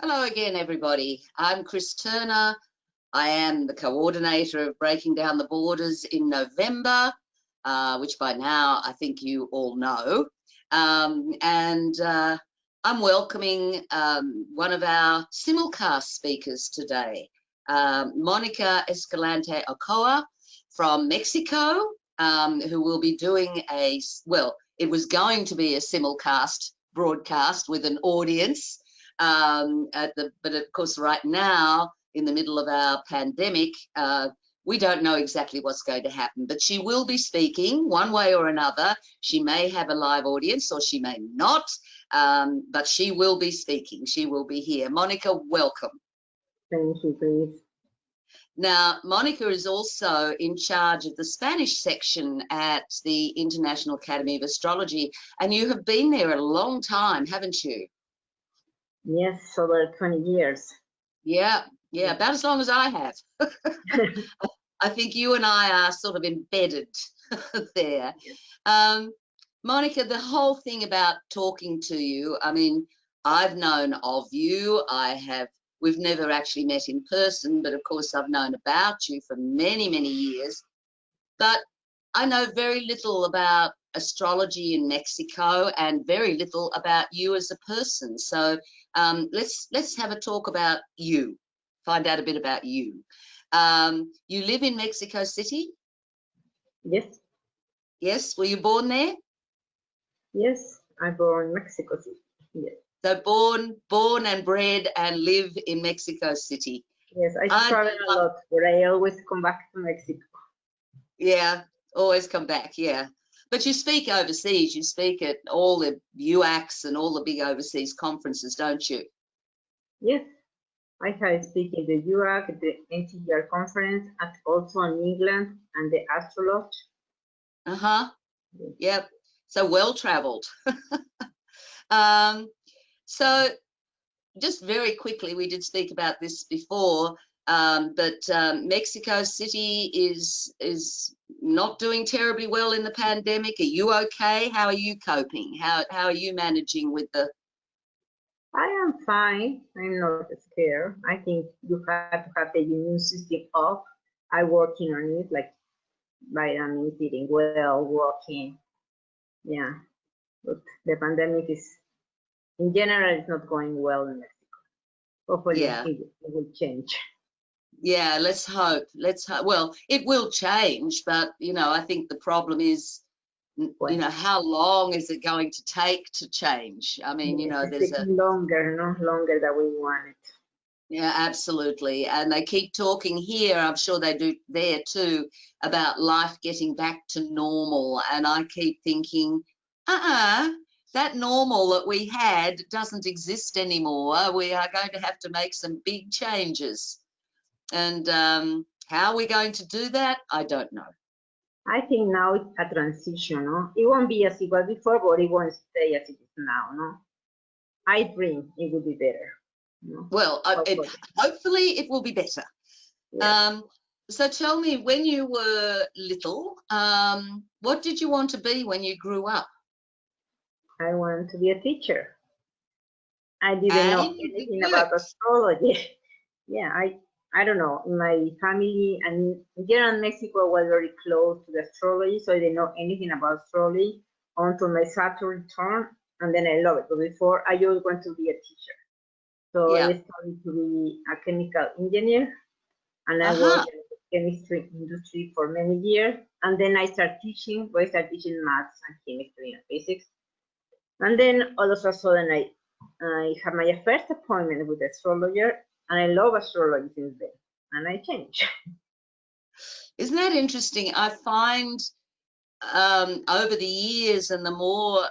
Hello again, everybody. I'm Chris Turner. I am the coordinator of Breaking Down the Borders in November, which by now I think you all know. I'm welcoming one of our simulcast speakers today, Mónica Escalante-Ochoa from Mexico, who will be doing it was going to be a simulcast broadcast with an audience. But of course, right now, in the middle of our pandemic, we don't know exactly what's going to happen, but she will be speaking one way or another. She may have a live audience or she may not, but she will be speaking. She will be here. Mónica, welcome. Thank you, Chris. Now, Mónica is also in charge of the Spanish section at the International Academy of Astrology, and you have been there a long time, haven't you? Yes, over 20 years. Yeah, about as long as I have. I think you and I are sort of embedded there. Mónica, the whole thing about talking to you, I mean, I've known of you. We've never actually met in person, but of course I've known about you for many, many years. But I know very little about astrology in Mexico and very little about you as a person. So let's have a talk about you, find out a bit about you. You live in Mexico City? Yes. Yes, were you born there? Yes, I'm born in Mexico City. Yes. So born and bred and live in Mexico City. Yes, I travel a lot, but I always come back to Mexico. Yeah, always come back, yeah. But you speak overseas, you speak at all the UACs and all the big overseas conferences, don't you? Yes, I have speak in the UAC, the NCGR conference, and also in England and the Astrologer. Uh-huh, yep, so well-traveled. So just very quickly, we did speak about this before, but Mexico City is not doing terribly well in the pandemic. Are you okay? How are you coping? How are you managing with the... I am fine. I'm not scared. I think you have to have the immune system up. I'm working on it, like vitamins, eating well, walking. Yeah, but the pandemic is, in general, it's not going well in Mexico. Hopefully, yeah, it will change. Yeah, let's hope. Let's hope. Well, it will change, but I think the problem is, how long is it going to take to change? I mean, Yes, there's longer than we want it. Yeah, absolutely. And they keep talking here, I'm sure they do there too, about life getting back to normal. And I keep thinking, that normal that we had doesn't exist anymore. We are going to have to make some big changes. And how are we going to do that? I don't know. I think now it's a transition, no? It won't be as it was before, but it won't stay as it is now, no? I dream it will be better. No? Well, hopefully it will be better. Yes. So tell me, when you were little, what did you want to be when you grew up? I wanted to be a teacher. I didn't know anything about astrology. Yeah, I don't know. In my family and in general, Mexico was very close to the astrology, so I didn't know anything about astrology until my Saturn turn, and then I love it. But before, I always want to be a teacher. So I started to be a chemical engineer, and I worked in the chemistry industry for many years. And then I started teaching. I started teaching maths and chemistry and physics. And then all of a sudden, I had my first appointment with the astrologer, and I love astrology since then, and I changed. Isn't that interesting? I find over the years, and the more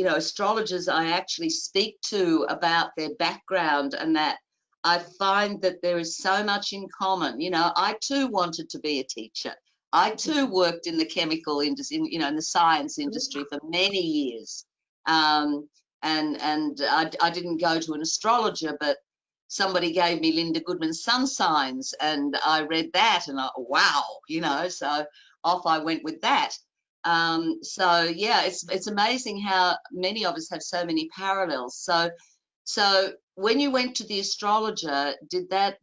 astrologers I actually speak to about their background, and that I find that there is so much in common. I too wanted to be a teacher. I too worked in the chemical industry, in the science industry for many years. And I didn't go to an astrologer, but somebody gave me Linda Goodman's Sun Signs, and I read that, and wow, so off I went with that. So yeah, it's amazing how many of us have so many parallels. So when you went to the astrologer, did that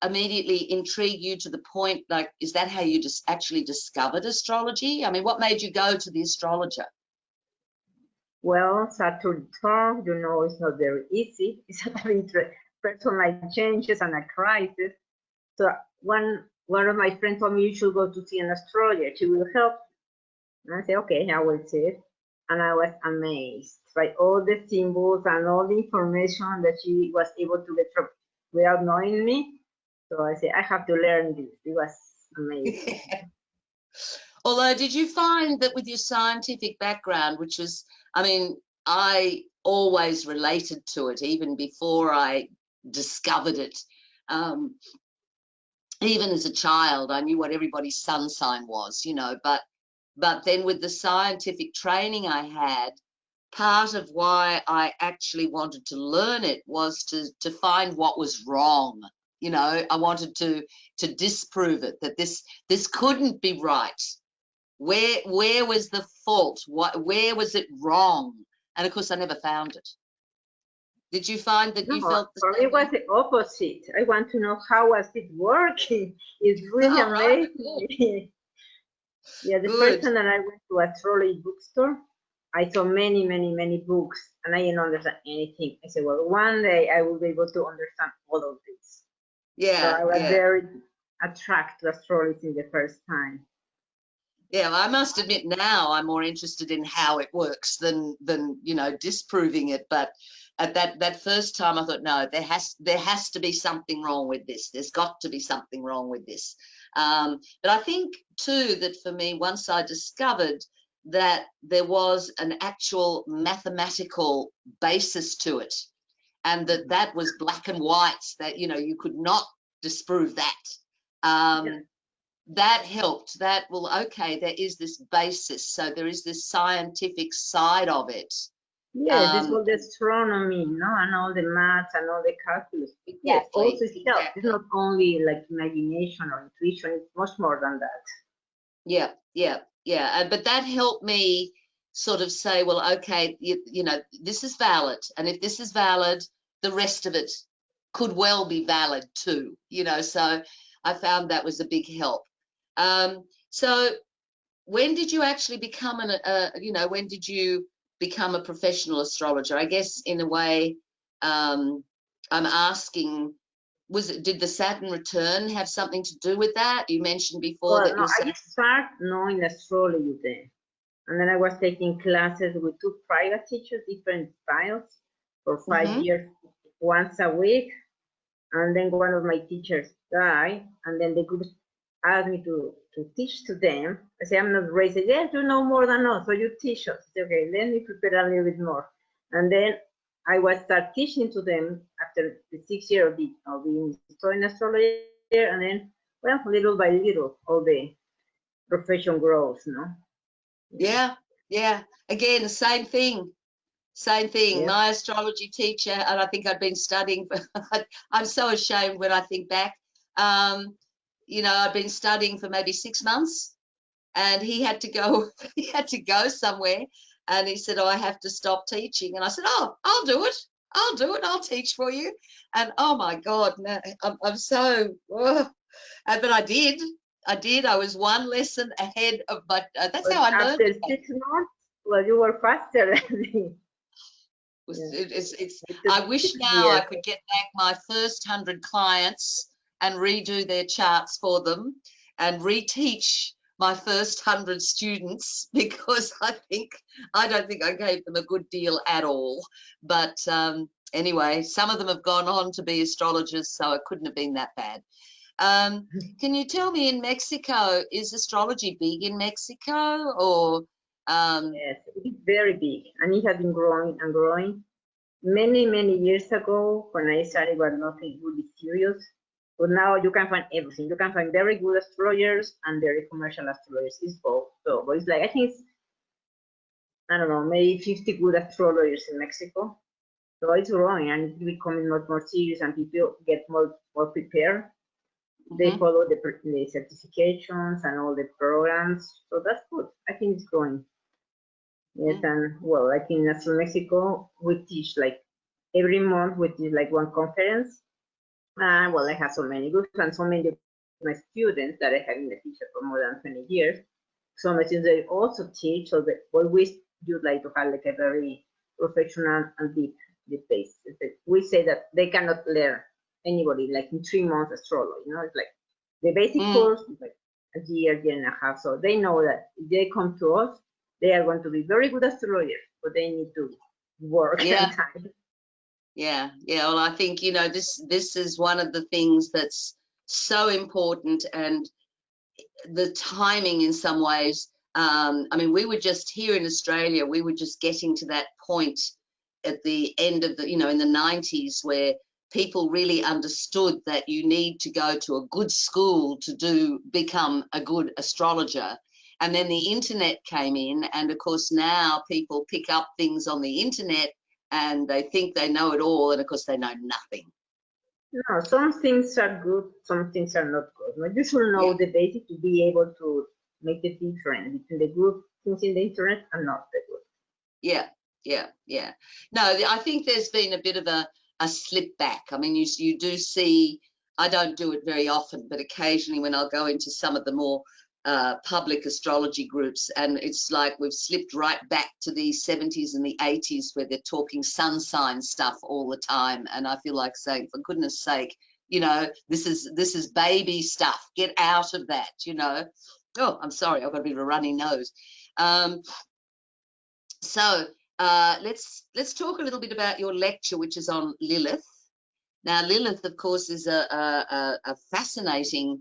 immediately intrigue you to the point, like, is that how you just actually discovered astrology? I mean, what made you go to the astrologer? Well, Saturn return, you know, it's not very easy. It's a personal changes and a crisis. So one of my friends told me, you should go to see an astrologer. She will help. And I said, okay, I will see it. And I was amazed by all the symbols and all the information that she was able to get from without knowing me. So I said, I have to learn this. It was amazing. Although, did you find that with your scientific background, which was, I mean, I always related to it even before I discovered it. Even as a child, I knew what everybody's sun sign was, you know, but then with the scientific training I had, part of why I actually wanted to learn it was to find what was wrong. You know, I wanted to disprove it, that this couldn't be right. Where was the fault? Where was it wrong? And of course, I never found it. Did you find that you felt the for same me, it was the opposite. I want to know how was it working. It's really amazing. Yeah, the first time that I went to astrology bookstore, I saw many books, and I didn't understand anything. I said, well, one day I will be able to understand all of this. Yeah. So I was very attracted to astrology the first time. Yeah, well, I must admit now I'm more interested in how it works than you know, disproving it. But at that first time I thought, no, there has to be something wrong with this. There's got to be something wrong with this. But I think too that for me, once I discovered that there was an actual mathematical basis to it, and that was black and white, that, you know, you could not disprove that. That helped. That, well, okay, there is this basis, so there is this scientific side of it. Yeah, this was the astronomy, no, and all the maths and all the calculus. Exactly, yes, also it's exactly. It's not only like imagination or intuition, it's much more than that. Yeah. But that helped me sort of say, well, okay, you know, this is valid, and if this is valid, the rest of it could well be valid too, you know. So I found that was a big help. So when did you actually become you know, when did you become a professional astrologer? I guess in a way, I'm asking, did the Saturn return have something to do with that? You mentioned before that. No, I just started knowing astrology then, and then I was taking classes with two private teachers, different styles, for 5 years, once a week. And then one of my teachers died, and then the group asked me to teach to them. I said, I'm not raised. Yes, you know more than us, so you teach us. I said, okay, let me prepare a little bit more. And then I was start teaching to them after the 6 years of being studying astrology, and then, well, little by little, all the profession grows, no? Yeah. Again, the same thing. Yeah. My astrology teacher, and I think I'd been studying, I'm so ashamed when I think back, you know, I'd been studying for maybe 6 months, and he had to go somewhere, and he said, oh, I have to stop teaching. And I said, oh, I'll do it, I'll teach for you. And oh my God, no, I'm so, but I did. I was one lesson ahead of my, that's how I learned. After 6 months, well, you were faster than me. I wish now I could get back my first 100 clients and redo their charts for them and reteach my first 100 students, because I don't think I gave them a good deal at all. But anyway, some of them have gone on to be astrologers, so it couldn't have been that bad. Can you tell me, in Mexico, is astrology big in Mexico, or? Yes, it's very big, and it has been growing and growing. Many years ago, when I started, was nothing really serious. But now you can find everything. You can find very good astrologers and very commercial astrologers. It's both. So, but it's like, I think it's, I don't know, maybe 50 good astrologers in Mexico. So it's growing, and it's becoming much more serious, and people get more prepared. They follow the certifications and all the programs. So that's good. I think it's growing. Yes, and well, like in AstroMéxico, we teach like every month, which is like one conference. Well, I have so many groups and so many of my students that I have been a teacher for more than 20 years. So my students, they also teach, so that what we do like to have like a very professional and deep base. We say that they cannot learn anybody like in 3 months astrology, you know, it's like the basic course is like a year and a half. So they know that if they come to us, they are going to be very good astrologers, but they need to work and time. Yeah. Well, I think, you know, this is one of the things that's so important, and the timing in some ways. I mean, we were just here in Australia, we were just getting to that point at the end of the, you know, in the 90s, where people really understood that you need to go to a good school to become a good astrologer. And then the internet came in, and of course now people pick up things on the internet and they think they know it all, and of course they know nothing. No, some things are good, some things are not good. You should know the basic to be able to make the difference between the good things in the internet and not the good. Yeah. No, I think there's been a bit of a slip back. I mean, you do see, I don't do it very often, but occasionally when I'll go into some of the more public astrology groups, and it's like we've slipped right back to the 70s and the 80s, where they're talking sun sign stuff all the time, and I feel like saying, for goodness sake, you know, this is baby stuff, get out of that, you know. Oh, I'm sorry, I've got a bit of a runny nose. So let's talk a little bit about your lecture, which is on Lilith. Now, Lilith, of course, is a fascinating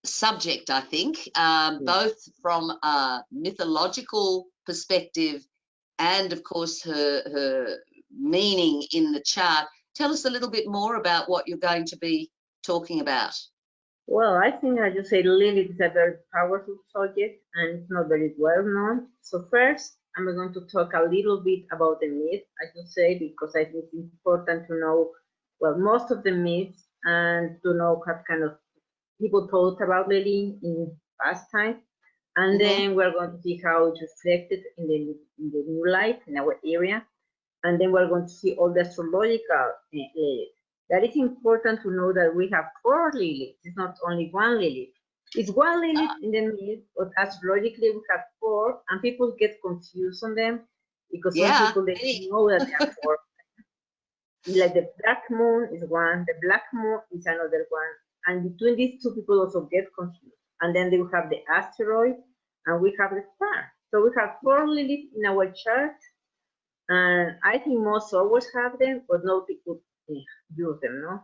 subject, I think, both from a mythological perspective and, of course, her meaning in the chart. Tell us a little bit more about what you're going to be talking about. Well, I think, as you say, Lilith is a very powerful subject and it's not very well known. So first, I'm going to talk a little bit about the myth, as you say, because I think it's important to know, well, most of the myths, and to know what kind of people thought about Lilith in past time. And then we're going to see how it's reflected in the new life in our area. And then we're going to see all the astrological Lilith. That is important to know that we have 4 Liliths. It's not only one Lilith. It's one Lilith in the myth, but astrologically we have 4, and people get confused on them because some people, they don't know that there are 4. Like the black moon is one, the black moon is another one, and between these two people also get confused. And then they have the asteroid, and we have the star. So we have 4 Liliths in our chart, and I think most always have them, but no people use them, no?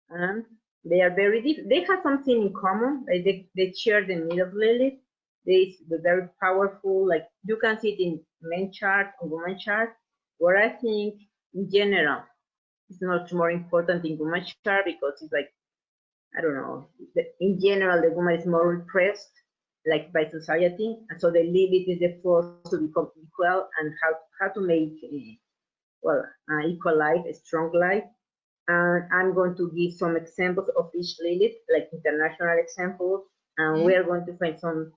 And they are very deep. They have something in common. They share the myth of Lilith. They're very powerful. Like you can see it in men chart and woman chart, where I think in general it's not more important in woman chart, because it's like, I don't know, in general the woman is more repressed, like by society, and so the Lilith is the force to become equal and how to make equal life, a strong life. And I'm going to give some examples of each Lilith, like international examples, and we are going to find some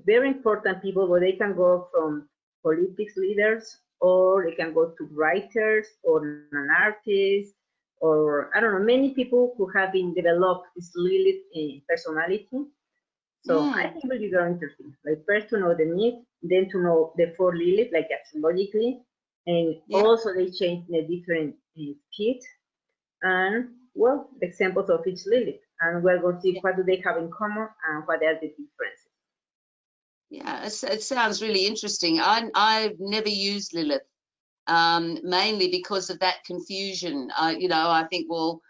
very important people where they can go from politics leaders, or they can go to writers, or an artist, or I don't know, many people who have been developed this Lilith personality. So I think it will be very interesting. Like first to know the myth, then to know the 4 Lilith, like astrologically, and also they change in a different kit, and well, examples of each Lilith, and we're going to see what do they have in common and what are the differences. Yeah, it sounds really interesting. I've never used Lilith, mainly because of that confusion. You know, I think, well,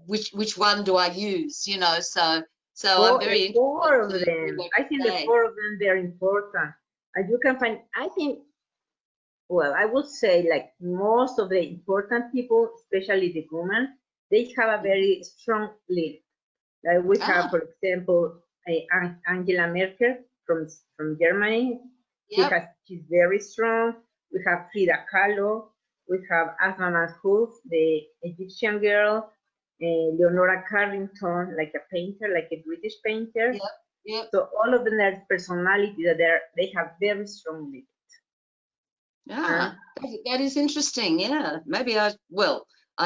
which one do I use? You know, so I'm very interested. 4 of them. I think the 4 of them, they're important. And you can find, I think, well, I would say like most of the important people, especially the women, they have a very strong Lilith. Like we have, for example, Angela Merkel from Germany. She's very strong. We have Frida Kahlo. We have Asma Mansour, the Egyptian girl. Leonora Carrington, like a painter, like a British painter. So all of them are personalities that they have very strong Lilith. Yeah, that is interesting. Yeah, maybe I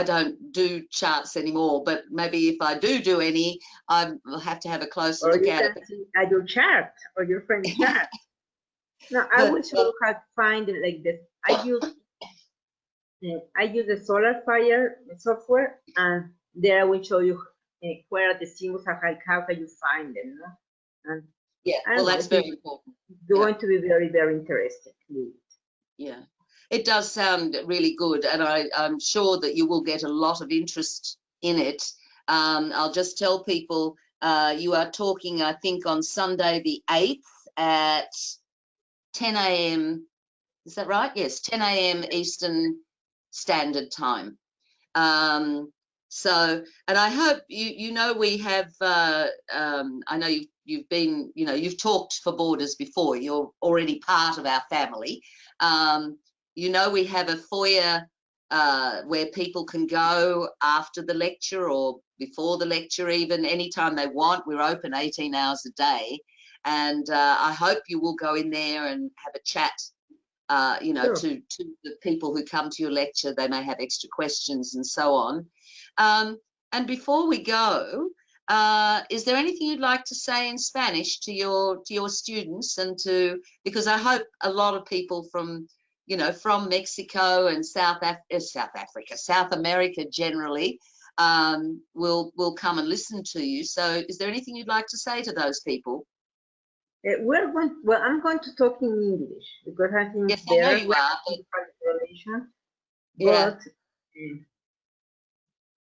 don't do charts anymore, but maybe if I do any, I will have to have a closer look at it. Or you can see at your chart or your friend's chart. No, I would show you how to find it like this. I use the Solar Fire software, and there I will show you where are the symbols and how can you find them. No? And yeah, well, that's very important. It's going to be very, very interesting. Yeah, it does sound really good, and I'm sure that you will get a lot of interest in it. I'll just tell people you are talking, I think, on Sunday the 8th at 10 a.m. Is that right? Yes, 10 a.m. Eastern Standard Time. So, and I hope you know we have. I know you've been, you've talked for Borders before. You're already part of our family. We have a foyer where people can go after the lecture or before the lecture, even anytime they want. We're open 18 hours a day, and I hope you will go in there and have a chat. Sure. to the people who come to your lecture. They may have extra questions and so on. And before we go, is there anything you'd like to say in Spanish to your students, and because I hope a lot of people from Mexico and South America generally will come and listen to you. So is there anything you'd like to say to those people? I'm going to talk in English because I think yes, I know you are. But,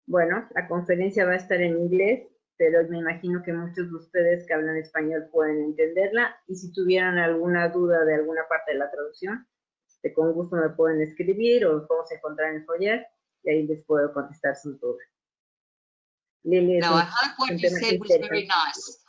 bueno, la conferencia va a estar en inglés, pero me imagino que muchos de ustedes que hablan español pueden entenderla, y si tuvieran alguna duda de alguna parte de la traducción, con gusto me pueden escribir o nos podemos encontrar en el folleto y ahí les puedo contestar sus dudas. Lily, no, I hope what you said was very nice.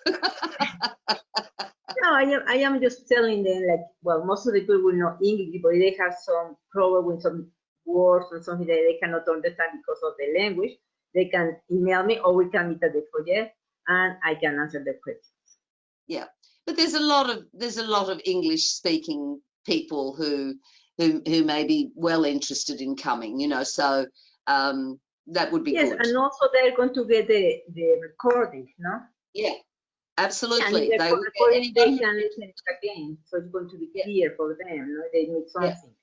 No, I am just telling them, like, well, most of the people will know English, but they have some problem with some words or something that they cannot understand because of the language. They can email me, or we can meet at the project, and I can answer the questions. Yeah, but there's a lot of English-speaking people who may be well interested in coming, so that would be good. Yes, and also they're going to get the recording, no? Yeah. Absolutely. And they can listen again, so it's going to be clear for them. No? They need something.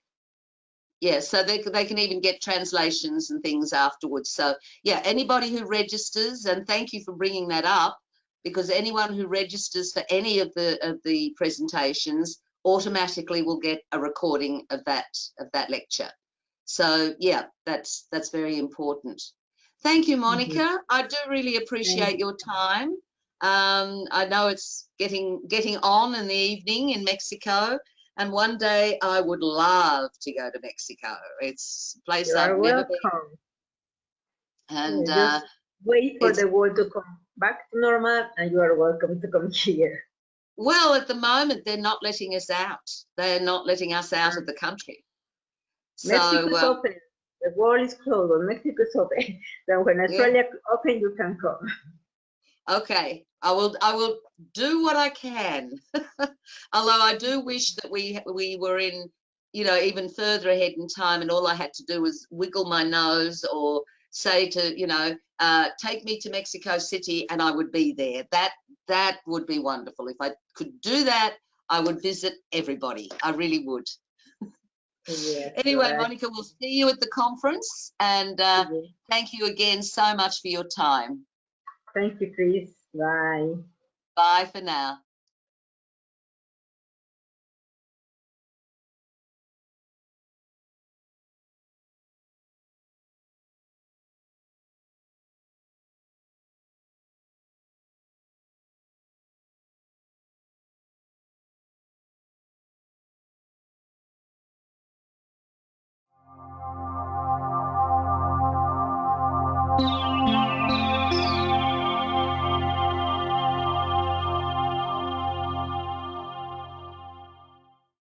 Yeah, so they can even get translations and things afterwards. So yeah, anybody who registers, and thank you for bringing that up, because anyone who registers for any of the presentations automatically will get a recording of that lecture. So yeah, that's very important. Thank you, Monica. I do really appreciate your time. I know it's getting on in the evening in Mexico, and one day I would love to go to Mexico. It's a place I've never been. And just wait for the world to come back to normal, and you are welcome to come here. Well, at the moment, they're not letting us out. They're not letting us out of the country. Mexico is open. The world is closed, but Mexico is open. Then when Australia open, you can come. Okay, I will do what I can. Although I do wish that we were in, even further ahead in time, and all I had to do was wiggle my nose or say to, take me to Mexico City, and I would be there. That would be wonderful. If I could do that, I would visit everybody. I really would. Yes, anyway, right. Monica, we'll see you at the conference, and thank you again so much for your time. Thank you, Chris. Bye. Bye for now.